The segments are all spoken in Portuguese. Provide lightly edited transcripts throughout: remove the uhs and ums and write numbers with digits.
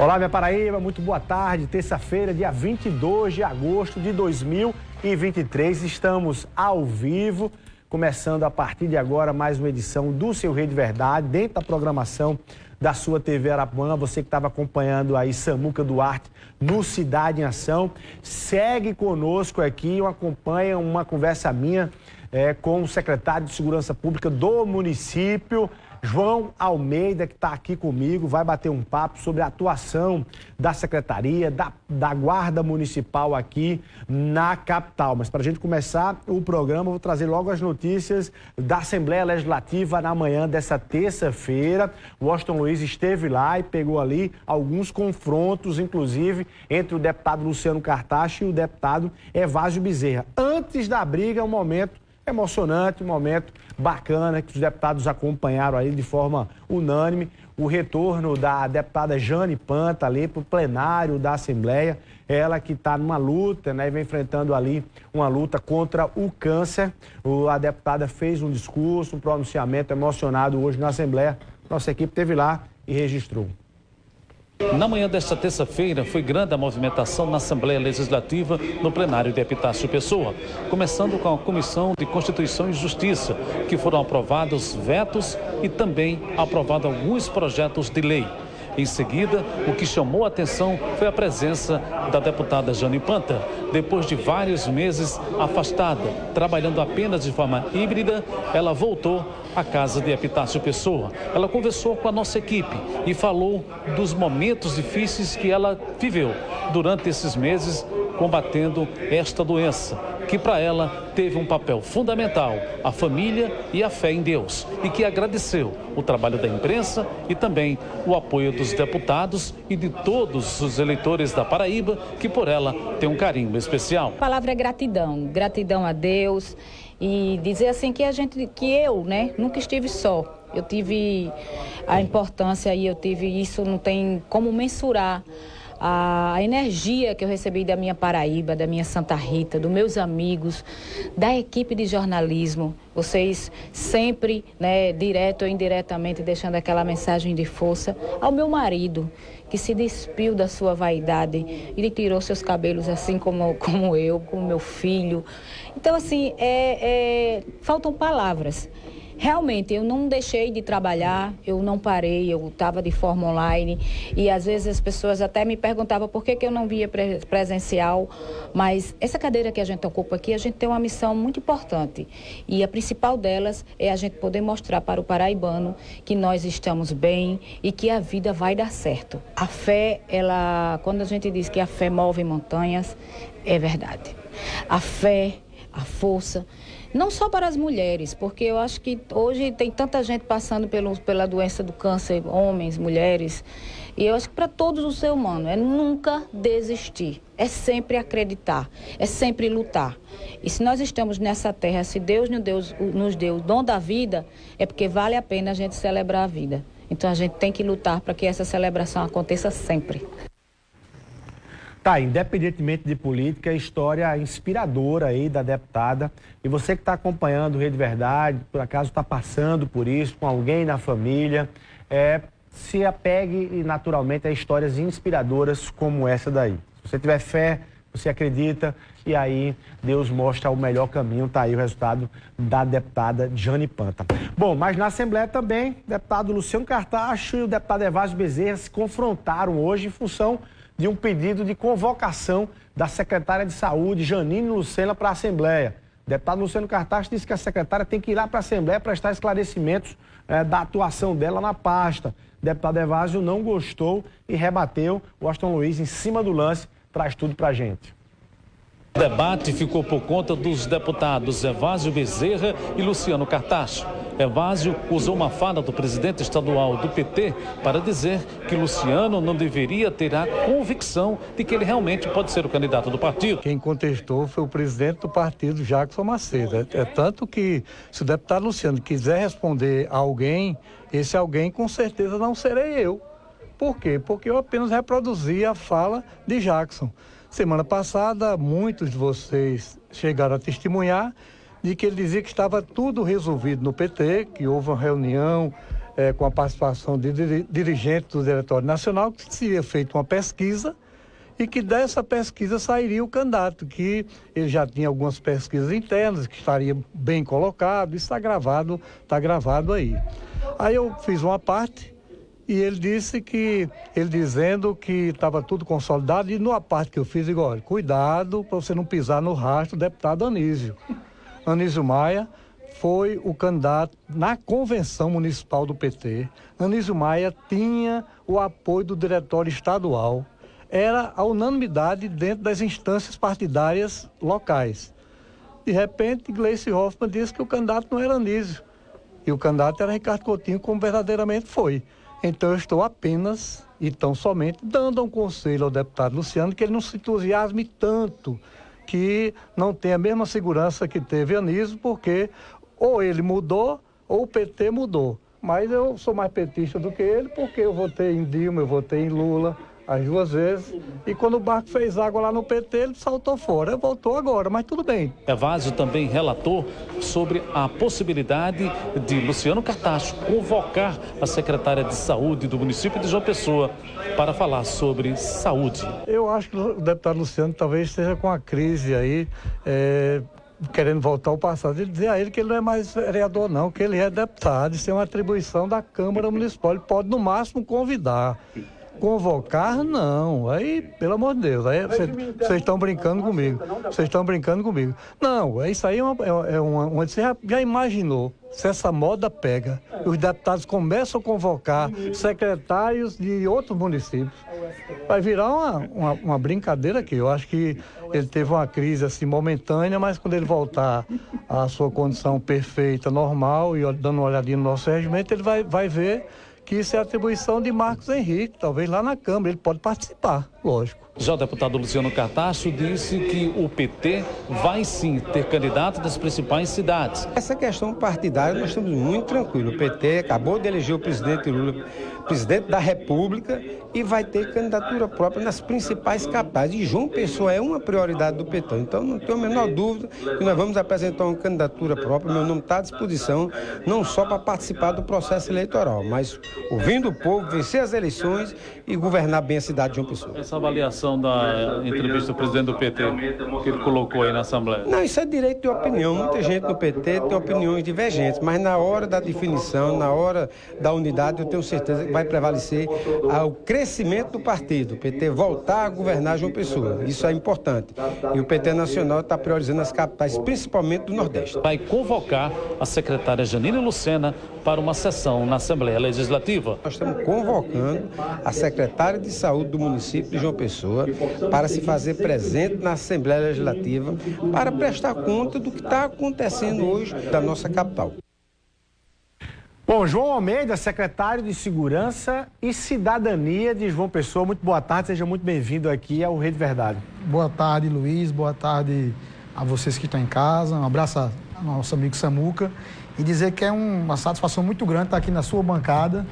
Olá, minha Paraíba, muito boa tarde. Terça-feira, dia 22 de agosto de 2023. Estamos ao vivo, começando a partir de agora mais uma edição do Seu Rede Verdade, dentro da programação da sua TV Arapuã. Você que estava acompanhando aí Samuca Duarte no Cidade em Ação, segue conosco aqui e acompanha uma conversa minha com o secretário de Segurança Pública do município, João Almeida, que está aqui comigo, vai bater um papo sobre a atuação da Secretaria, da Guarda Municipal aqui na capital. Mas para a gente começar o programa, eu vou trazer logo as notícias da Assembleia Legislativa na manhã dessa terça-feira. O Washington Luiz esteve lá e pegou ali alguns confrontos, inclusive, entre o deputado Luciano Cartacho e o deputado Evásio Bezerra. Antes da briga, um momento emocionante, um momento bacana que os deputados acompanharam aí de forma unânime, o retorno da deputada Jane Panta ali para o plenário da Assembleia, ela que está numa luta, né, e vem enfrentando ali uma luta contra o câncer. A deputada fez um discurso, um pronunciamento emocionado hoje na Assembleia, nossa equipe esteve lá e registrou. Na manhã desta terça-feira, foi grande a movimentação na Assembleia Legislativa no plenário de Epitácio Pessoa, começando com a Comissão de Constituição e Justiça, que foram aprovados vetos e também aprovados alguns projetos de lei. Em seguida, o que chamou a atenção foi a presença da deputada Jane Panta. Depois de vários meses afastada, trabalhando apenas de forma híbrida, ela voltou à casa de Epitácio Pessoa. Ela conversou com a nossa equipe e falou dos momentos difíceis que ela viveu durante esses meses combatendo esta doença, que para ela teve um papel fundamental, a família e a fé em Deus, e que agradeceu o trabalho da imprensa e também o apoio dos deputados e de todos os eleitores da Paraíba, que por ela tem um carinho especial. A palavra é gratidão, gratidão a Deus e dizer assim que eu nunca estive só. Eu tive a importância e eu tive isso, não tem como mensurar a energia que eu recebi da minha Paraíba, da minha Santa Rita, dos meus amigos, da equipe de jornalismo. Vocês sempre, direto ou indiretamente, deixando aquela mensagem de força ao meu marido, que se despiu da sua vaidade. Ele tirou seus cabelos assim como eu, como meu filho. Então, assim, faltam palavras. Realmente, eu não deixei de trabalhar, eu não parei, eu estava de forma online e às vezes as pessoas até me perguntavam por que eu não via presencial, mas essa cadeira que a gente ocupa aqui, a gente tem uma missão muito importante e a principal delas é a gente poder mostrar para o paraibano que nós estamos bem e que a vida vai dar certo. A fé, quando a gente diz que a fé move montanhas, é verdade. A fé, a força, não só para as mulheres, porque eu acho que hoje tem tanta gente passando pela doença do câncer, homens, mulheres, e eu acho que para todos o ser humano é nunca desistir, é sempre acreditar, é sempre lutar. E se nós estamos nessa terra, se Deus nos deu o dom da vida, é porque vale a pena a gente celebrar a vida. Então a gente tem que lutar para que essa celebração aconteça sempre. Tá, independentemente de política, história inspiradora aí da deputada. E você que está acompanhando o Rede Verdade, por acaso está passando por isso, com alguém na família, se apegue naturalmente a histórias inspiradoras como essa daí. Se você tiver fé, você acredita, e aí Deus mostra o melhor caminho. Tá aí o resultado da deputada Jane Panta. Bom, mas na Assembleia também, o deputado Luciano Cartacho e o deputado Evásio Bezerra se confrontaram hoje em função de um pedido de convocação da secretária de Saúde, Janine Lucena, para a Assembleia. O deputado Luciano Cartacho disse que a secretária tem que ir lá para a Assembleia prestar esclarecimentos da atuação dela na pasta. O deputado Evásio não gostou e rebateu. O Washington Luiz, em cima do lance, traz tudo para a gente. O debate ficou por conta dos deputados Evásio Bezerra e Luciano Cartacho. Evásio usou uma fala do presidente estadual do PT para dizer que Luciano não deveria ter a convicção de que ele realmente pode ser o candidato do partido. Quem contestou foi o presidente do partido, Jackson Macedo. É tanto que, se o deputado Luciano quiser responder a alguém, esse alguém com certeza não serei eu. Por quê? Porque eu apenas reproduzi a fala de Jackson. Semana passada, muitos de vocês chegaram a testemunhar de que ele dizia que estava tudo resolvido no PT, que houve uma reunião com a participação de dirigentes do Diretório Nacional, que seria feita uma pesquisa e que dessa pesquisa sairia o candidato, que ele já tinha algumas pesquisas internas, que estaria bem colocado, isso está gravado aí. Aí eu fiz uma parte e ele dizendo que estava tudo consolidado, e numa parte que eu fiz, igual, olha, cuidado para você não pisar no rastro do deputado Anísio. Anísio Maia foi o candidato na convenção municipal do PT. Anísio Maia tinha o apoio do diretório estadual. Era a unanimidade dentro das instâncias partidárias locais. De repente, Gleice Hoffmann disse que o candidato não era Anísio. E o candidato era Ricardo Coutinho, como verdadeiramente foi. Então, eu estou apenas e tão somente dando um conselho ao deputado Luciano que ele não se entusiasme tanto, que não tenha a mesma segurança que teve Anísio, porque ou ele mudou ou o PT mudou. Mas eu sou mais petista do que ele, porque eu votei em Dilma, eu votei em Lula as duas vezes, e quando o barco fez água lá no PT, ele saltou fora, voltou agora, mas tudo bem. Evásio também relatou sobre a possibilidade de Luciano Cartacho convocar a secretária de Saúde do município de João Pessoa para falar sobre saúde. Eu acho que o deputado Luciano talvez esteja com a crise aí, querendo voltar ao passado, e dizer a ele que ele não é mais vereador não, que ele é deputado, isso é uma atribuição da Câmara Municipal, ele pode no máximo convidar. Convocar, não. Aí, pelo amor de Deus, aí vocês estão brincando comigo. Vocês estão brincando comigo. Não, isso aí você já imaginou se essa moda pega, os deputados começam a convocar secretários de outros municípios. Vai virar uma brincadeira aqui. Eu acho que ele teve uma crise assim momentânea, mas quando ele voltar à sua condição perfeita, normal, e dando uma olhadinha no nosso regimento, ele vai ver que isso é atribuição de Marcos Henrique, talvez lá na Câmara, ele pode participar, lógico. Já o deputado Luciano Cartacho disse que o PT vai sim ter candidato das principais cidades. Essa questão partidária nós estamos muito tranquilos. O PT acabou de eleger o presidente Lula, presidente da República, e vai ter candidatura própria nas principais capitais. E João Pessoa é uma prioridade do PT. Então não tenho a menor dúvida que nós vamos apresentar uma candidatura própria. Meu nome está à disposição, não só para participar do processo eleitoral, mas ouvindo o povo, vencer as eleições e governar bem a cidade de João Pessoa. Essa avaliação da entrevista do presidente do PT que ele colocou aí na Assembleia? Não, isso é direito de opinião. Muita gente no PT tem opiniões divergentes, mas na hora da definição, na hora da unidade, eu tenho certeza que vai prevalecer o crescimento do partido. O PT voltar a governar João Pessoa. Isso é importante. E o PT Nacional está priorizando as capitais, principalmente do Nordeste. Vai convocar a secretária Janine Lucena para uma sessão na Assembleia Legislativa. Nós estamos convocando a secretária de Saúde do município de João Pessoa para se fazer presente na Assembleia Legislativa para prestar conta do que está acontecendo hoje da nossa capital. Bom, João Almeida, secretário de Segurança e Cidadania de João Pessoa, muito boa tarde, seja muito bem-vindo aqui ao Rede Verdade. Boa tarde, Luiz, boa tarde a vocês que estão em casa, um abraço ao nosso amigo Samuca, e dizer que é uma satisfação muito grande estar aqui na sua bancada,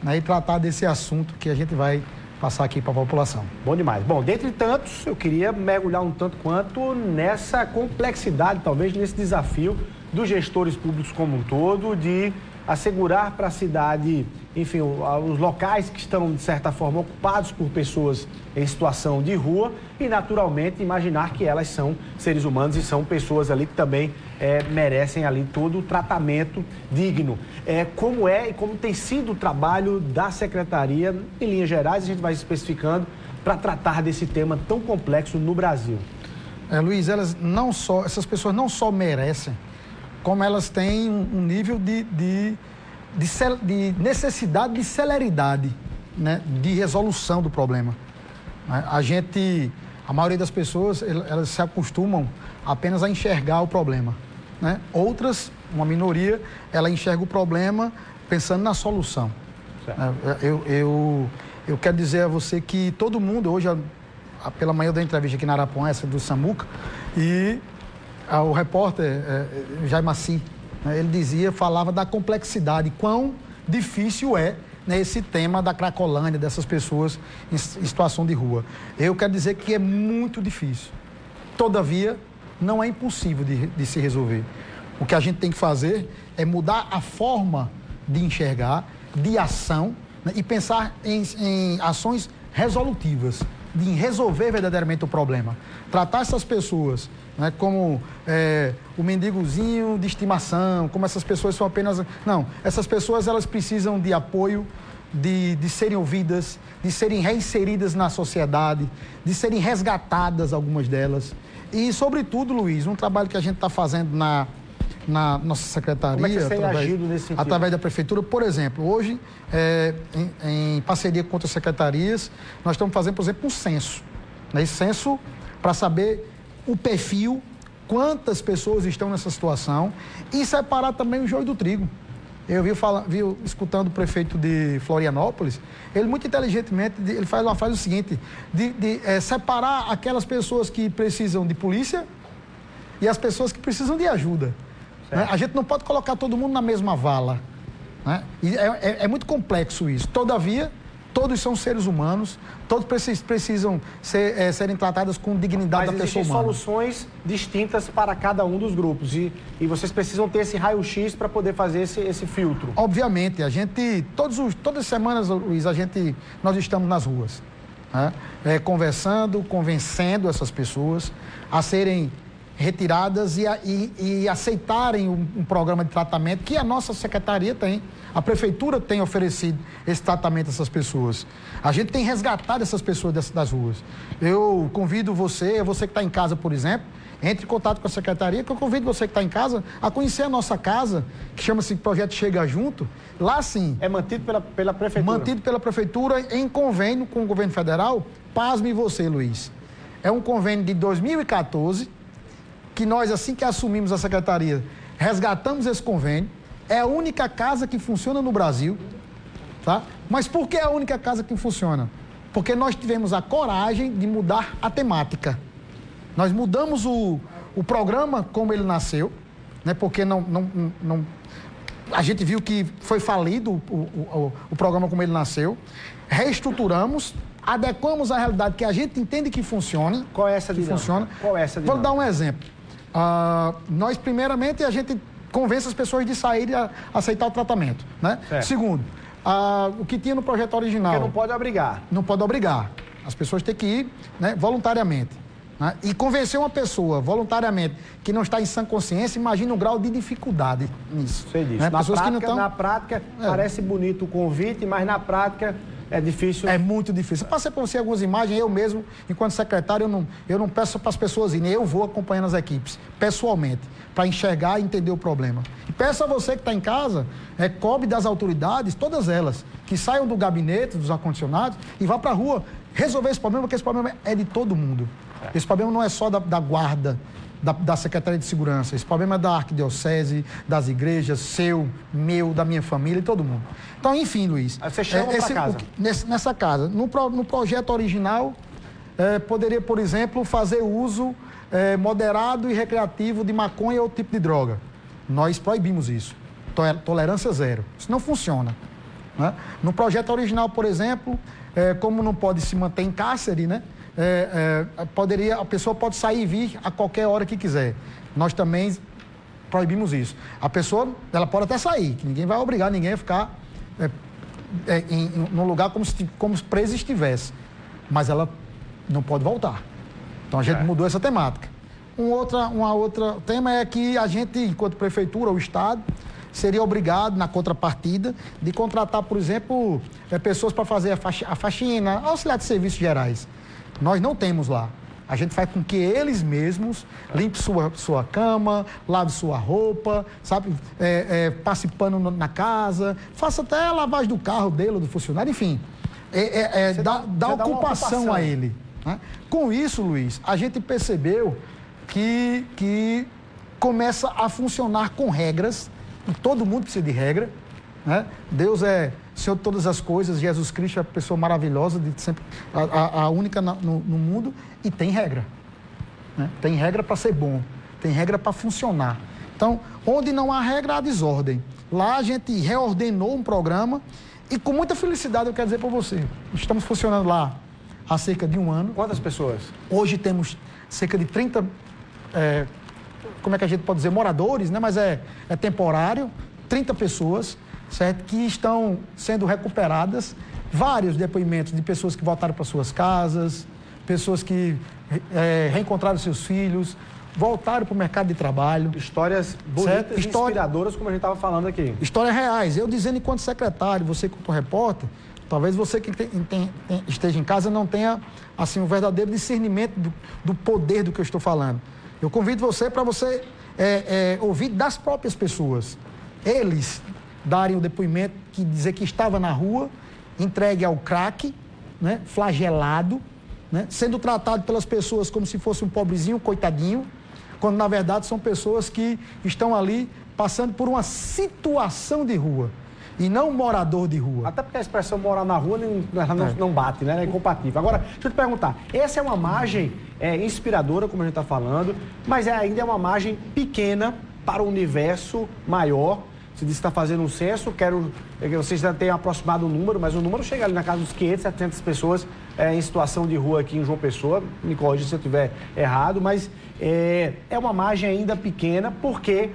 né, e tratar desse assunto que a gente vai passar aqui para a população. Bom demais. Bom, dentre tantos, eu queria mergulhar um tanto quanto nessa complexidade, talvez nesse desafio dos gestores públicos como um todo, de assegurar para a cidade, enfim, os locais que estão, de certa forma, ocupados por pessoas em situação de rua e, naturalmente, imaginar que elas são seres humanos e são pessoas ali que também merecem ali todo o tratamento digno. Como é e como tem sido o trabalho da Secretaria, em linhas gerais, a gente vai especificando, para tratar desse tema tão complexo no Brasil. Luiz, essas pessoas não só merecem, como elas têm um nível de necessidade de celeridade, né, de resolução do problema. A maioria das pessoas, elas se acostumam apenas a enxergar o problema, né? Outras, uma minoria, ela enxerga o problema pensando na solução. Eu quero dizer a você que todo mundo, hoje, pela manhã da entrevista aqui na Arapuã, essa do Samuca, e o repórter Jair Maci, né, ele falava da complexidade, quão difícil é, né, esse tema da Cracolândia, dessas pessoas em situação de rua. Eu quero dizer que é muito difícil. Todavia, não é impossível de se resolver. O que a gente tem que fazer é mudar a forma de enxergar de ação, né, e pensar em ações resolutivas, de resolver verdadeiramente o problema. Tratar essas pessoas, né, como o mendigozinho de estimação, como essas pessoas são apenas... Não, essas pessoas elas precisam de apoio, de serem ouvidas, de serem reinseridas na sociedade, de serem resgatadas, algumas delas. E, sobretudo, Luiz, um trabalho que a gente está fazendo na nossa secretaria, como é que você tem agido nesse sentido? Através da prefeitura. Por exemplo, hoje, em parceria com outras secretarias, nós estamos fazendo, por exemplo, um censo. Né? Esse censo para saber o perfil, quantas pessoas estão nessa situação e separar também o joio do trigo. Eu vi escutando o prefeito de Florianópolis, ele muito inteligentemente, ele faz o seguinte, separar aquelas pessoas que precisam de polícia e as pessoas que precisam de ajuda. Né? A gente não pode colocar todo mundo na mesma vala. Né? E é muito complexo isso. Todavia, todos são seres humanos, todos precisam serem tratados com dignidade da pessoa humana. Mas existem soluções distintas para cada um dos grupos e vocês precisam ter esse raio-x para poder fazer esse filtro. Obviamente, a gente, todas as semanas, Luiz, nós estamos nas ruas, né? Conversando, convencendo essas pessoas a serem retiradas e aceitarem um programa de tratamento que a nossa secretaria tem. A prefeitura tem oferecido esse tratamento a essas pessoas. A gente tem resgatado essas pessoas das ruas. Eu convido você que está em casa, por exemplo, entre em contato com a secretaria, que eu convido você que está em casa a conhecer a nossa casa, que chama-se Projeto Chega Junto. Lá, sim... É mantido pela prefeitura? Mantido pela prefeitura em convênio com o governo federal. Pasme você, Luiz. É um convênio de 2014, que nós, assim que assumimos a secretaria, resgatamos esse convênio. É a única casa que funciona no Brasil, tá? Mas por que é a única casa que funciona? Porque nós tivemos a coragem de mudar a temática. Nós mudamos o programa como ele nasceu, né? Porque a gente viu que foi falido o programa como ele nasceu. Reestruturamos, adequamos à realidade que a gente entende que funciona. Qual é essa dinâmica? Vou dar um exemplo. Nós, primeiramente, a gente convence as pessoas de sair e aceitar o tratamento, né? Segundo, o que tinha no projeto original... Porque não pode obrigar. Não pode obrigar. As pessoas têm que ir, né, voluntariamente. Né? E convencer uma pessoa voluntariamente que não está em sã consciência, imagina o grau de dificuldade nisso. Sei disso. Né? Na prática, parece bonito o convite, mas na prática... É difícil? É muito difícil. Eu passei para você algumas imagens, eu mesmo, enquanto secretário, eu não peço para as pessoas irem, eu vou acompanhando as equipes, pessoalmente, para enxergar e entender o problema. E peço a você que está em casa, cobre das autoridades, todas elas, que saiam do gabinete, dos ar-condicionados, e vá para a rua resolver esse problema, porque esse problema é de todo mundo. Esse problema não é só da guarda, da Secretaria de Segurança. Esse problema é da Arquidiocese, das igrejas, seu, meu, da minha família e todo mundo. Então, enfim, Luiz... Você chama para casa? Nessa casa. No projeto original, poderia, por exemplo, fazer uso moderado e recreativo de maconha ou outro tipo de droga. Nós proibimos isso. Tolerância zero. Isso não funciona. Né? No projeto original, por exemplo, como não pode se manter em cárcere, né? A pessoa pode sair e vir a qualquer hora que quiser. Nós também proibimos isso. A pessoa, ela pode até sair, que ninguém vai obrigar ninguém a ficar num lugar como se preso estivesse. Mas ela não pode voltar. Então a gente mudou essa temática. Um outro tema é que a gente, enquanto prefeitura ou Estado, seria obrigado, na contrapartida, de contratar, por exemplo, pessoas para fazer a faxina, auxiliar de serviços gerais. Nós não temos lá. A gente faz com que eles mesmos limpem sua cama, lave sua roupa, sabe? Passe pano na casa, faça até a lavagem do carro dele, do funcionário, enfim. Dá ocupação a ele. Né? Com isso, Luiz, a gente percebeu que começa a funcionar com regras, e todo mundo precisa de regra. Né? Deus é Senhor de todas as coisas, Jesus Cristo é a pessoa maravilhosa, a única no mundo, e tem regra. Né? Tem regra para ser bom, tem regra para funcionar. Então, onde não há regra, há desordem. Lá a gente reordenou um programa e com muita felicidade eu quero dizer para você, estamos funcionando lá há cerca de 1 ano. Quantas pessoas? Hoje temos cerca de 30, como é que a gente pode dizer, moradores, né? Mas é temporário, 30 pessoas. certo? Que estão sendo recuperadas, vários depoimentos de pessoas que voltaram para suas casas, pessoas que reencontraram seus filhos, voltaram para o mercado de trabalho. Histórias bonitas, inspiradoras, como a gente estava falando aqui. Histórias reais. Eu dizendo enquanto secretário, você enquanto repórter, talvez você que esteja em casa não tenha assim, um verdadeiro discernimento do poder do que eu estou falando. Eu convido você para você ouvir das próprias pessoas. Eles darem o depoimento, que dizer que estava na rua, entregue ao crack, né, flagelado, né, sendo tratado pelas pessoas como se fosse um pobrezinho, coitadinho, quando na verdade são pessoas que estão ali passando por uma situação de rua e não um morador de rua. Até porque a expressão morar na rua não bate, né? É incompatível. Agora, deixa eu te perguntar, essa é uma margem inspiradora, como a gente está falando, mas ainda é uma margem pequena para o universo maior. Você disse que está fazendo um censo, vocês já têm aproximado o número, mas o número chega ali na casa dos 500, 700 pessoas em situação de rua aqui em João Pessoa. Me corrija se eu estiver errado, mas é uma margem ainda pequena, porque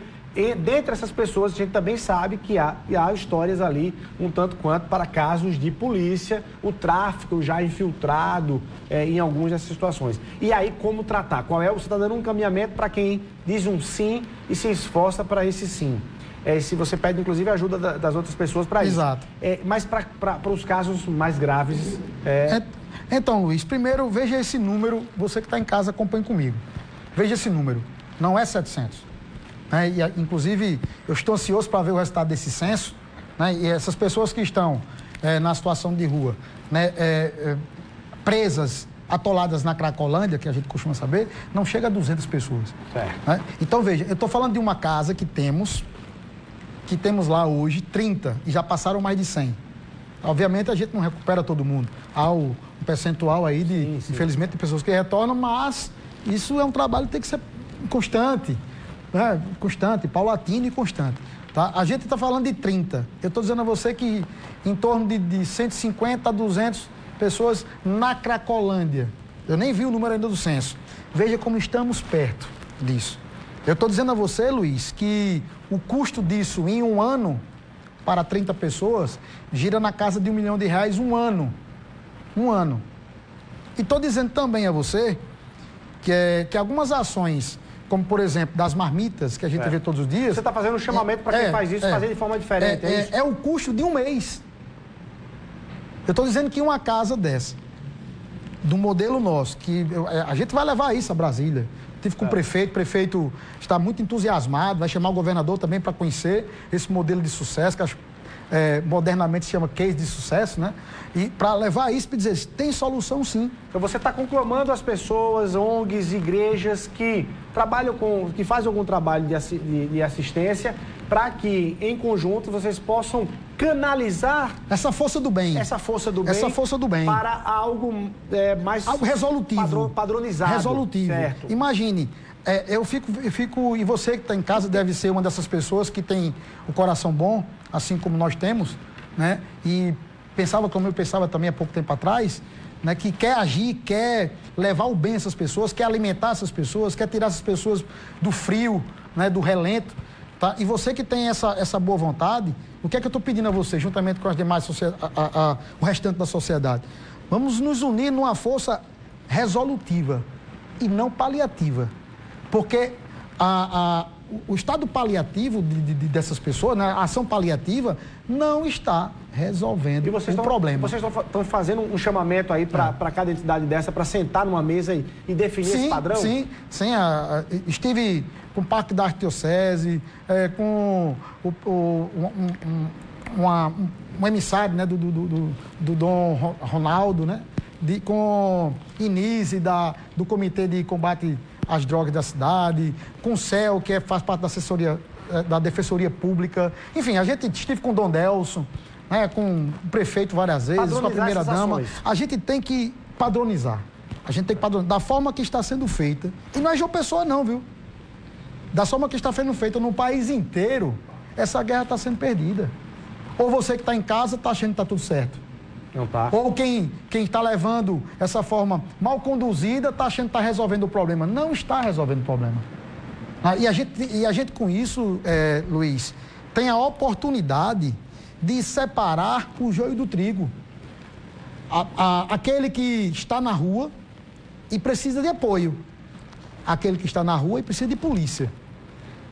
dentre essas pessoas a gente também sabe que há histórias ali um tanto quanto para casos de polícia, o tráfico já infiltrado em algumas dessas situações. E aí como tratar? Você está dando um encaminhamento para quem diz um sim e se esforça para esse sim. Se você pede, inclusive, ajuda das outras pessoas para isso. Exato. Mas para os casos mais graves... Então, Luiz, primeiro, veja esse número, você que está em casa, acompanhe comigo. Veja esse número, não é 700. Inclusive, eu estou ansioso para ver o resultado desse censo, né? E essas pessoas que estão na situação de rua, né, presas, atoladas na Cracolândia, que a gente costuma saber, não chega a 200 pessoas. Certo. Né? Então, veja, eu estou falando de uma casa que temos lá hoje 30 e já passaram mais de 100. Obviamente a gente não recupera todo mundo. Há um percentual aí sim. Infelizmente, de pessoas que retornam, mas isso é um trabalho que tem que ser constante, né? Constante, paulatino e constante. Tá? A gente está falando de 30. Eu estou dizendo a você que em torno de 150 a 200 pessoas na Cracolândia. Eu nem vi o número ainda do censo. Veja como estamos perto disso. Eu estou dizendo a você, Luiz, que o custo disso em um ano, para 30 pessoas, gira na casa de R$1 milhão um ano. Um ano. E estou dizendo também a você que algumas ações, como por exemplo, das marmitas, que a gente vê todos os dias... Você está fazendo um chamamento para quem faz isso, fazer de forma diferente, é isso? É o custo de um mês. Eu estou dizendo que uma casa dessa, do modelo nosso, que a gente vai levar isso a Brasília. Tive com o prefeito está muito entusiasmado, vai chamar o governador também para conhecer esse modelo de sucesso, que acho, modernamente se chama case de sucesso, né? E para levar isso para dizer, tem solução sim. Então você está conclamando as pessoas, ONGs, igrejas que que fazem algum trabalho de assistência, para que, em conjunto, vocês possam canalizar essa força do bem. Essa força do bem. Para algo mais... Algo resolutivo. Padronizado. Resolutivo. Certo. Imagine, eu fico... E você que está em casa deve ser uma dessas pessoas que tem o coração bom, assim como nós temos, né? E pensava como eu pensava também há pouco tempo atrás, né? Que quer agir, quer levar o bem a essas pessoas, quer alimentar essas pessoas, quer tirar essas pessoas do frio, né? Do relento. Tá? E você que tem essa boa vontade, o que é que eu estou pedindo a você, juntamente com as demais o restante da sociedade? Vamos nos unir numa força resolutiva e não paliativa. Porque o estado paliativo dessas pessoas, né, a ação paliativa, não está resolvendo o problema. Vocês estão fazendo um chamamento aí para cada entidade dessa, para sentar numa mesa e definir esse padrão? Sim. Estive com o Parque da Arquidiocese, com um emissário, né, do Dom Ronaldo, né, com Inise, do Comitê de Combate às Drogas da cidade, com o CEL, que faz parte da assessoria da Defensoria Pública. Enfim, a gente estive com o Dom Delson, né, com o prefeito várias vezes, com a primeira-dama. A gente tem que padronizar. A gente tem que padronizar da forma que está sendo feita. E não é João Pessoa não, viu? Da forma que está sendo feita no país inteiro, essa guerra está sendo perdida. Ou você que está em casa está achando que está tudo certo. Não tá. Ou quem está levando essa forma mal conduzida está achando que está resolvendo o problema. Não está resolvendo o problema. E a gente com isso, Luiz, tem a oportunidade de separar o joio do trigo. Aquele que está na rua e precisa de apoio. Aquele que está na rua e precisa de polícia.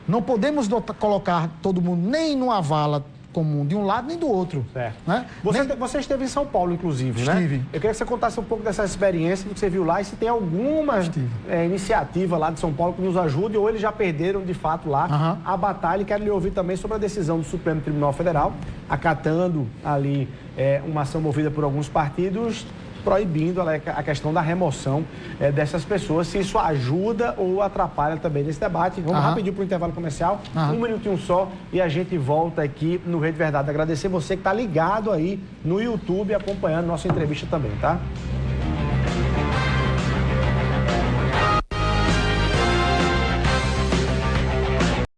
Não podemos colocar todo mundo nem numa vala comum de um lado nem do outro. Certo. Né? Você esteve em São Paulo, inclusive, né? Estive. Eu queria que você contasse um pouco dessa experiência, do que você viu lá, e se tem alguma iniciativa lá de São Paulo que nos ajude, ou eles já perderam, de fato, lá a batalha. E quero lhe ouvir também sobre a decisão do Supremo Tribunal Federal, acatando ali uma ação movida por alguns partidos, proibindo a questão da remoção dessas pessoas, se isso ajuda ou atrapalha também nesse debate. Vamos rapidinho para o intervalo comercial, um minutinho só, e a gente volta aqui no Rede Verdade. Agradecer você que está ligado aí no YouTube, acompanhando nossa entrevista também, tá?